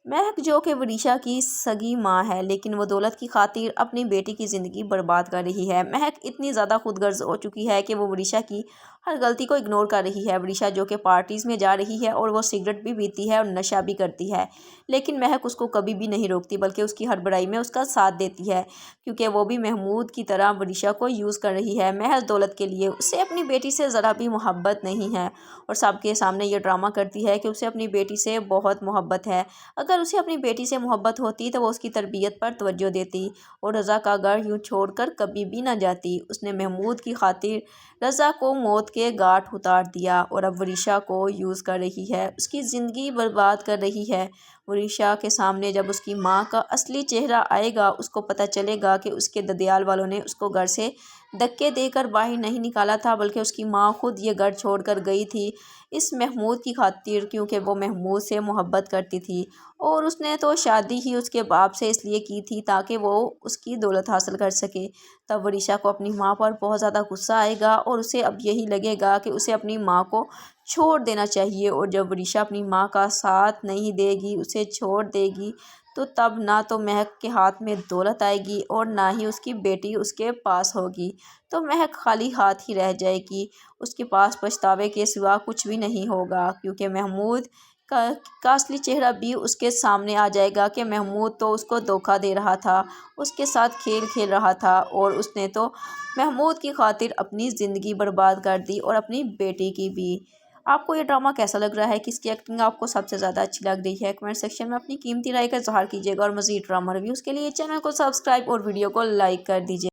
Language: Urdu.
مہک جو کہ وریشا کی سگی ماں ہے، لیکن وہ دولت کی خاطر اپنی بیٹی کی زندگی برباد کر رہی ہے۔ مہک اتنی زیادہ خود غرض ہو چکی ہے کہ وہ وریشا کی ہر غلطی کو اگنور کر رہی ہے۔ وریشا جو کہ پارٹیز میں جا رہی ہے اور وہ سگریٹ بھی پیتی ہے اور نشہ بھی کرتی ہے، لیکن مہک اس کو کبھی بھی نہیں روکتی، بلکہ اس کی ہر برائی میں اس کا ساتھ دیتی ہے، کیونکہ وہ بھی محمود کی طرح وریشا کو یوز کر رہی ہے محض دولت کے لیے۔ اسے اپنی بیٹی سے ذرا بھی محبت نہیں ہے اور سب کے سامنے یہ ڈرامہ کرتی ہے کہ اسے اپنی بیٹی سے بہت محبت ہے۔ اگر اسے اپنی بیٹی سے محبت ہوتی تو وہ اس کی تربیت پر توجہ دیتی اور رضا کا گھر یوں چھوڑ کر کبھی بھی نہ جاتی۔ اس نے محمود کی خاطر رضا کو موت کے گھاٹ اتار دیا اور اب وریشا کو یوز کر رہی ہے، اس کی زندگی برباد کر رہی ہے۔ وریشا کے سامنے جب اس کی ماں کا اصلی چہرہ آئے گا، اس کو پتہ چلے گا کہ اس کے ددیال والوں نے اس کو گھر سے دھکے دے کر باہر نہیں نکالا تھا، بلکہ اس کی ماں خود یہ گھر چھوڑ کر گئی تھی اس محمود کی خاطر، کیونکہ وہ محمود سے محبت کرتی تھی اور اس نے تو شادی ہی اس کے باپ سے اس لیے کی تھی تاکہ وہ اس کی دولت حاصل کر سکے۔ تب وریشا کو اپنی ماں پر بہت زیادہ غصہ آئے گا اور اسے اب یہی لگے گا کہ اسے اپنی ماں کو چھوڑ دینا چاہیے، اور جب وریشا اپنی ماں کا ساتھ نہیں دے گی، اسے چھوڑ دے گی، تو تب نہ تو مہک کے ہاتھ میں دولت آئے گی اور نہ ہی اس کی بیٹی اس کے پاس ہوگی، تو مہک خالی ہاتھ ہی رہ جائے گی۔ اس کے پاس پچھتاوے کے سوا کچھ بھی نہیں ہوگا، کیونکہ محمود کا اصلی چہرہ بھی اس کے سامنے آ جائے گا کہ محمود تو اس کو دھوکہ دے رہا تھا، اس کے ساتھ کھیل کھیل رہا تھا اور اس نے تو محمود کی خاطر اپنی زندگی برباد کر دی اور اپنی بیٹی کی بھی۔ آپ کو یہ ڈرامہ کیسا لگ رہا ہے؟ کس کی ایکٹنگ آپ کو سب سے زیادہ اچھی لگ رہی ہے؟ کمنٹ سیکشن میں اپنی قیمتی رائے کا اظہار کیجیے گا اور مزید ڈرامہ ریویوز کے لیے چینل کو سبسکرائب اور ویڈیو کو لائک کر دیجیے۔